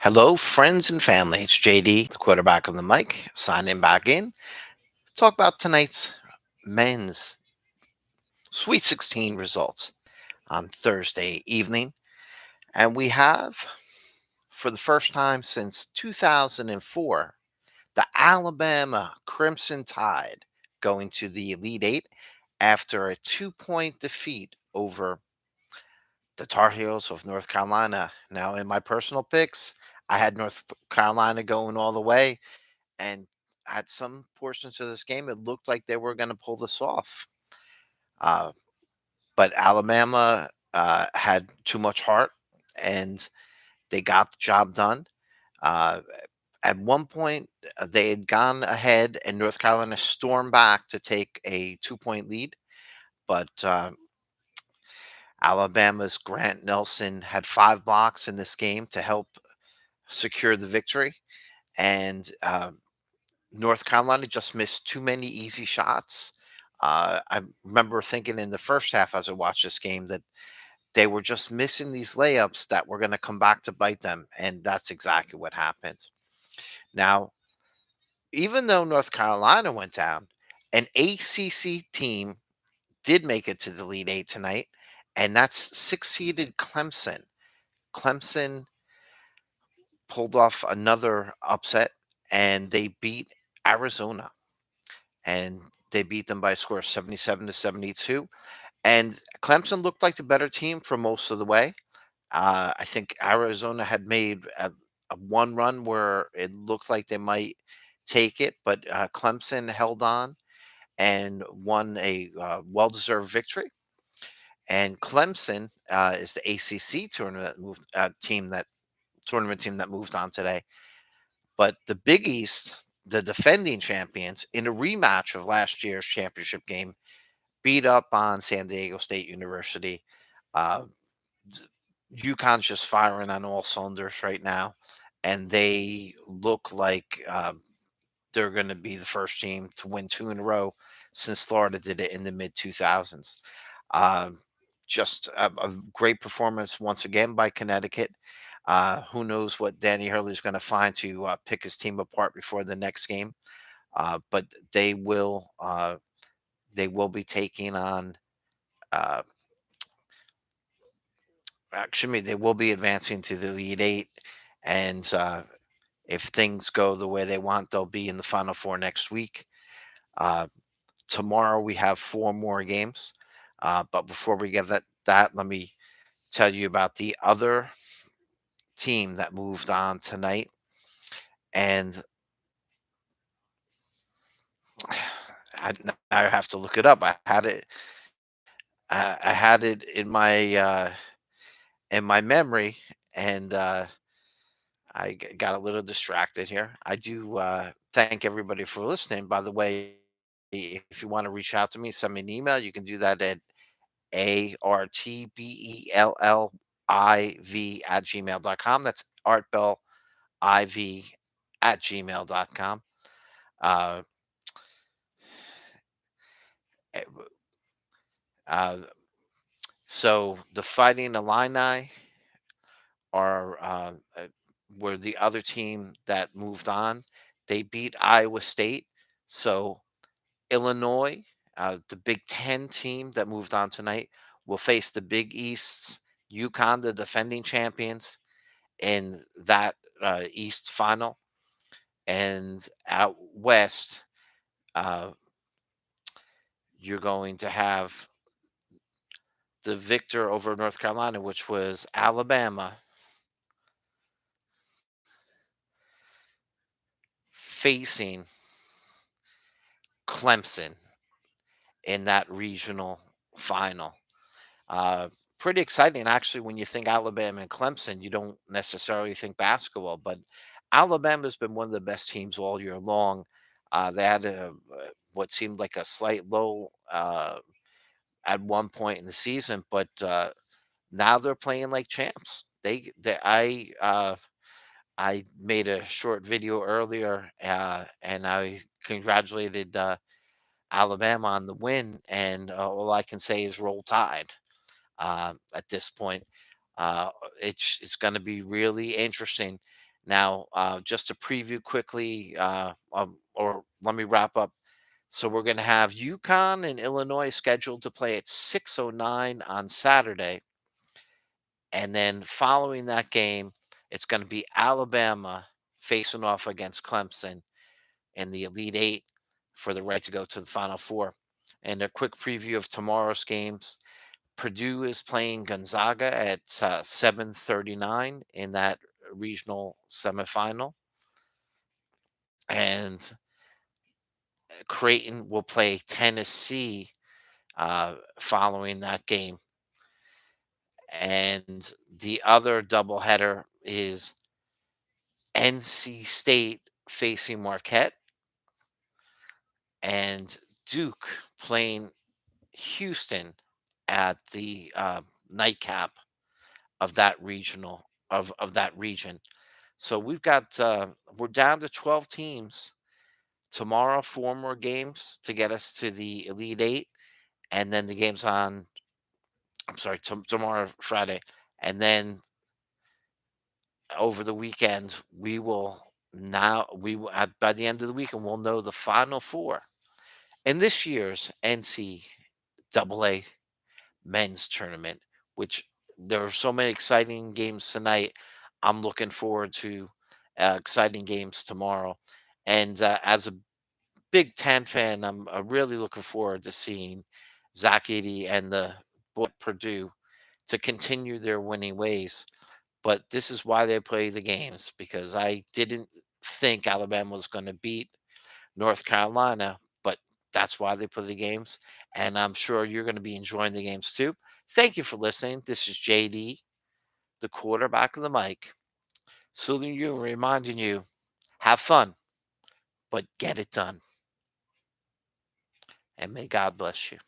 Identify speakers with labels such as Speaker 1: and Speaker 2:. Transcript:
Speaker 1: Hello, friends and family. It's JD, the quarterback on the mic, signing back in. Talk about tonight's men's Sweet 16 results on Thursday evening. And we have, for the first time since 2004, the Alabama Crimson Tide going to the Elite Eight after a 2-point defeat over the Tar Heels of North Carolina. Now, in my personal picks, I had North Carolina going all the way. And at some portions of this game, it looked like they were going to pull this off. Uh, but Alabama had too much heart, and they got the job done. Uh, at one point, they had gone ahead, and North Carolina stormed back to take a 2-point lead. But Alabama's Grant Nelson had 5 blocks in this game to help secure the victory. And North Carolina just missed too many easy shots. I remember thinking in the first half as I watched this game that they were just missing these layups that were going to come back to bite them, and that's exactly what happened. Now, even though North Carolina went down, an ACC team did make it to the Elite Eight tonight, and that's six-seeded Clemson. Clemson pulled off another upset, and they beat Arizona, and they beat them by a score of 77-72. And Clemson looked like the better team for most of the way. I think Arizona had made a one run where it looked like they might take it, but Clemson held on and won a well-deserved victory. And Clemson is the ACC tournament team that moved on today. But the Big East, the defending champions, in a rematch of last year's championship game, beat up on San Diego State University. Uh, UConn's just firing on all cylinders right now, and they look like they're going to be the first team to win 2 in a row since Florida did it in the mid 2000s. Um, just a great performance once again by Connecticut. Who knows what Danny Hurley's going to find to pick his team apart before the next game? But they will be taking on. Uh, Actually, they will be advancing to the Elite Eight, and if things go the way they want, they'll be in the Final Four next week. Uh, Tomorrow we have 4 more games, but before we get that, let me tell you about the other team that moved on tonight, and now I have to look it up. I had it in my memory, and got a little distracted here. I do thank everybody for listening. By the way, if you want to reach out to me, send me an email. You can do that at artbelliv@gmail.com. That's artbelliv at gmail.com. Uh, eh, uh, so the Fighting Illini are were the other team that moved on. They beat Iowa State. So Illinois, the Big Ten team that moved on tonight, will face the Big East's UConn, the defending champions, in that East final. And out west, uh, you're going to have the victor over North Carolina, which was Alabama, facing Clemson in that regional final. Uh, Pretty exciting, actually, when you think Alabama and Clemson, you don't necessarily think basketball, but Alabama's been one of the best teams all year long. They had what seemed like a slight low at one point in the season, but now they're playing like champs. I made a short video earlier, and I congratulated Alabama on the win, and all I can say is roll tide. At this point. Uh, it's going to be really interesting. Now, just to preview quickly, or let me wrap up. So we're going to have UConn and Illinois scheduled to play at 6:09 on Saturday, and then following that game, it's going to be Alabama facing off against Clemson in the Elite Eight for the right to go to the Final Four. And a quick preview of tomorrow's games: Purdue is playing Gonzaga at 7:39 in that regional semifinal, and Creighton will play Tennessee following that game. And the other doubleheader is NC State facing Marquette and Duke playing Houston at the nightcap of that region. So we're down to 12 teams tomorrow. Four more games to get us to the Elite Eight, and then the games on. I'm sorry, tomorrow Friday, and then over the weekend we will by the end of the weekend we'll know the final four in this year's NCAA men's tournament, which there are so many exciting games tonight. I'm looking forward to exciting games tomorrow. And as a Big Ten fan, I'm really looking forward to seeing Zach Edey and the boy at Purdue to continue their winning ways. But this is why they play the games, because I didn't think Alabama was going to beat North Carolina, but that's why they play the games. And I'm sure you're going to be enjoying the games too. Thank you for listening. This is JD, the quarterback of the mic, saluting you and reminding you, have fun, but get it done. And may God bless you.